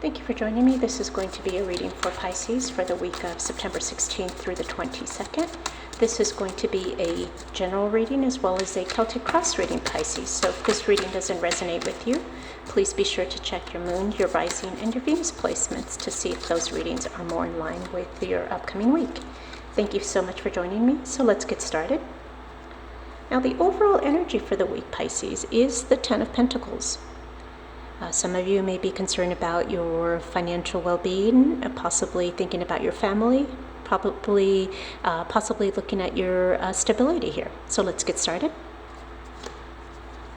Thank you for joining me. This is going to be a reading for Pisces for the week of September 16th through the 22nd. This is going to be a general reading as well as a Celtic cross reading, Pisces. So if this reading doesn't resonate with you, please be sure to check your moon, your rising, and your Venus placements to see if those readings are more in line with your upcoming week. Thank you so much for joining me. So let's get started. Now, the overall energy for the week, Pisces, is the Ten of Pentacles. Some of you may be concerned about your financial well-being, possibly thinking about your family, possibly looking at your stability here. So let's get started.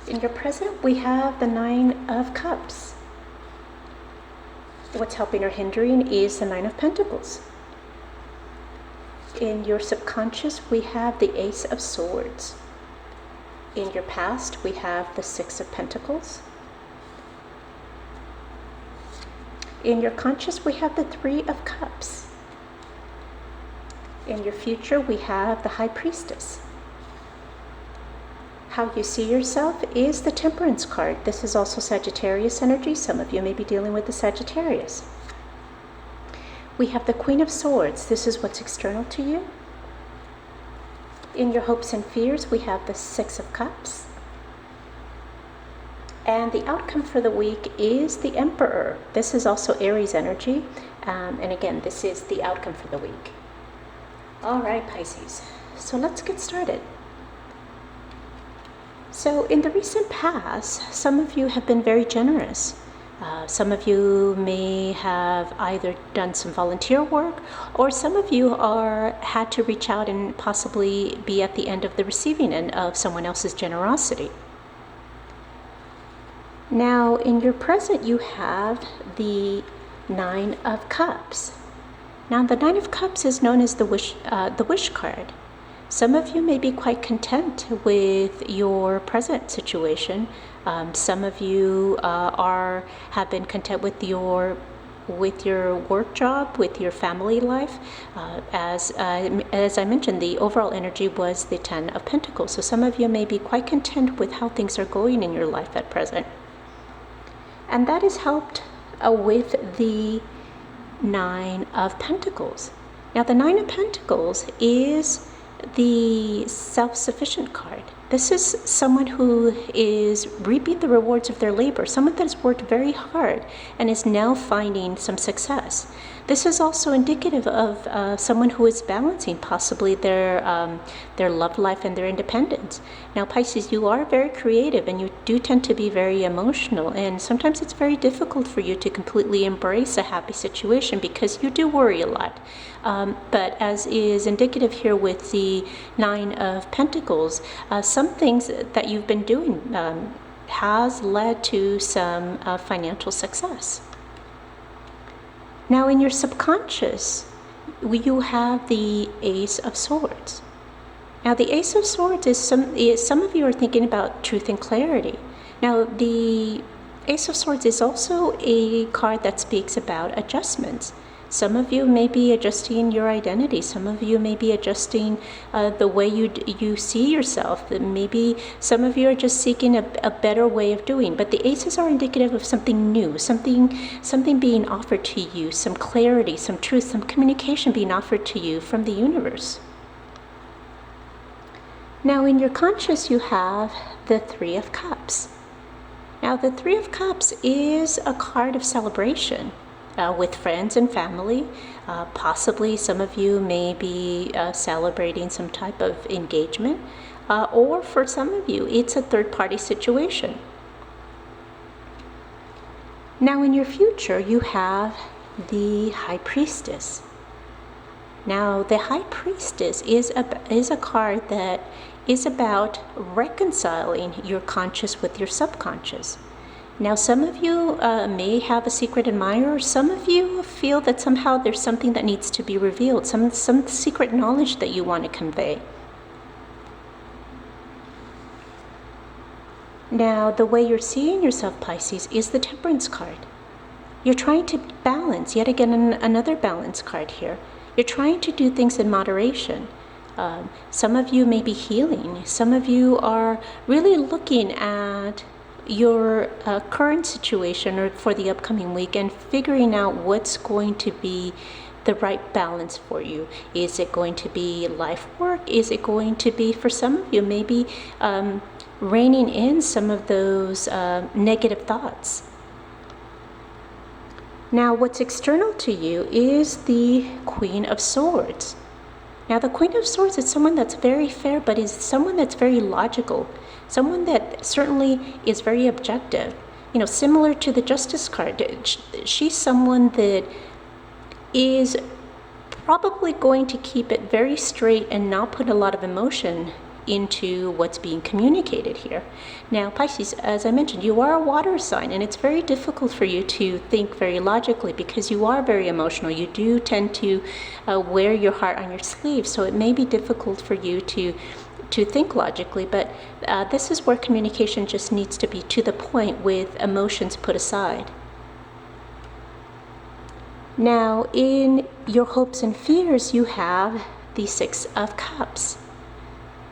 In your present, we have the Nine of Cups. What's helping or hindering is the Nine of Pentacles. In your subconscious, we have the Ace of Swords. In your past, we have the Six of Pentacles. In your conscious, we have the Three of Cups. In your future, we have the High Priestess. How you see yourself is the Temperance card. This is also Sagittarius energy. Some of you may be dealing with the Sagittarius. We have the Queen of Swords. This is what's external to you. In your hopes and fears, we have the Six of Cups. And the outcome for the week is the Emperor. This is also Aries energy. And again, this is the outcome for the week. All right, Pisces. So let's get started. So in the recent past, some of you have been very generous. Some of you may have either done some volunteer work, or some of you had to reach out and possibly be at the end of the receiving end of someone else's generosity. Now, in your present, you have the Nine of Cups. Now, the Nine of Cups is known as the wish card. Some of you may be quite content with your present situation. Some of you have been content with your work job, with your family life. As I mentioned, the overall energy was the Ten of Pentacles. So some of you may be quite content with how things are going in your life at present. And that is helped with the Nine of Pentacles. Now, the Nine of Pentacles is the self-sufficient card. This is someone who is reaping the rewards of their labor, someone that has worked very hard and is now finding some success. This is also indicative of someone who is balancing possibly their love life and their independence. Now, Pisces, you are very creative and you do tend to be very emotional, and sometimes it's very difficult for you to completely embrace a happy situation because you do worry a lot. But as is indicative here with the Nine of Pentacles, some things that you've been doing has led to some financial success. Now, in your subconscious, you have the Ace of Swords. Now, the Ace of Swords is some of you are thinking about truth and clarity. Now, the Ace of Swords is also a card that speaks about adjustments. Some of you may be adjusting your identity. Some of you may be adjusting the way you see yourself. Maybe some of you are just seeking a better way of doing. But the aces are indicative of something new, something being offered to you, some clarity, some truth, some communication being offered to you from the universe. Now, in your conscious, you have the Three of Cups. Now, the Three of Cups is a card of celebration. With friends and family. Possibly some of you may be celebrating some type of engagement, or for some of you, it's a third-party situation. Now, in your future, you have the High Priestess. Now, the High Priestess is a card that is about reconciling your conscious with your subconscious. Now, some of you may have a secret admirer. Some of you feel that somehow there's something that needs to be revealed, some secret knowledge that you want to convey. Now, the way you're seeing yourself, Pisces, is the Temperance card. You're trying to balance, yet again, another balance card here. You're trying to do things in moderation. Some of you may be healing. Some of you are really looking at your current situation or for the upcoming week and figuring out what's going to be the right balance for you. Is it going to be life work? Is it going to be, for some of you, maybe reining in some of those negative thoughts? Now, what's external to you is the Queen of Swords. Now, the Queen of Swords is someone that's very fair, but is someone that's very logical, someone that certainly is very objective. You know, similar to the Justice card, she's someone that is probably going to keep it very straight and not put a lot of emotion into what's being communicated here. Now, Pisces, as I mentioned, you are a water sign, and it's very difficult for you to think very logically because you are very emotional. You do tend to wear your heart on your sleeve, so it may be difficult for you to think logically, but this is where communication just needs to be to the point with emotions put aside. Now, in your hopes and fears, you have the Six of Cups.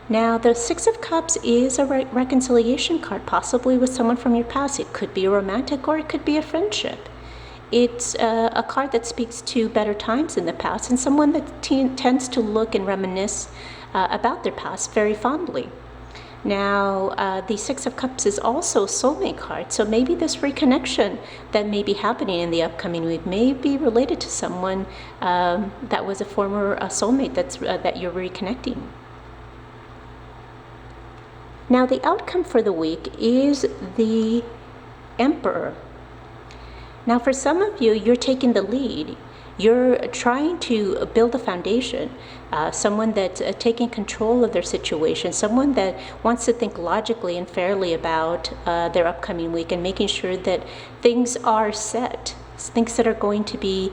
Now, the Six of Cups is a reconciliation card, possibly with someone from your past. It could be a romantic or it could be a friendship. It's a card that speaks to better times in the past and someone that tends to look and reminisce about their past very fondly. Now, the Six of Cups is also a soulmate card, so maybe this reconnection that may be happening in the upcoming week may be related to someone that was a former soulmate that you're reconnecting. Now, the outcome for the week is the Emperor. Now, for some of you, you're taking the lead. You're trying to build a foundation, someone that's taking control of their situation, someone that wants to think logically and fairly about their upcoming week and making sure that things are set, things that are going to be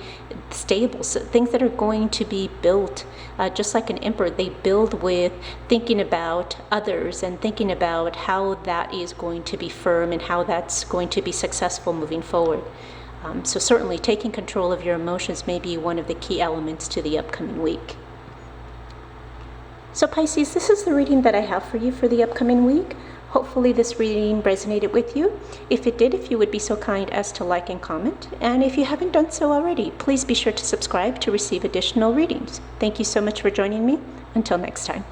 stable, so things that are going to be built. Just like an emperor, they build with thinking about others and thinking about how that is going to be firm and how that's going to be successful moving forward. So certainly taking control of your emotions may be one of the key elements to the upcoming week. So Pisces, this is the reading that I have for you for the upcoming week. Hopefully this reading resonated with you. If it did, if you would be so kind as to like and comment. And if you haven't done so already, please be sure to subscribe to receive additional readings. Thank you so much for joining me. Until next time.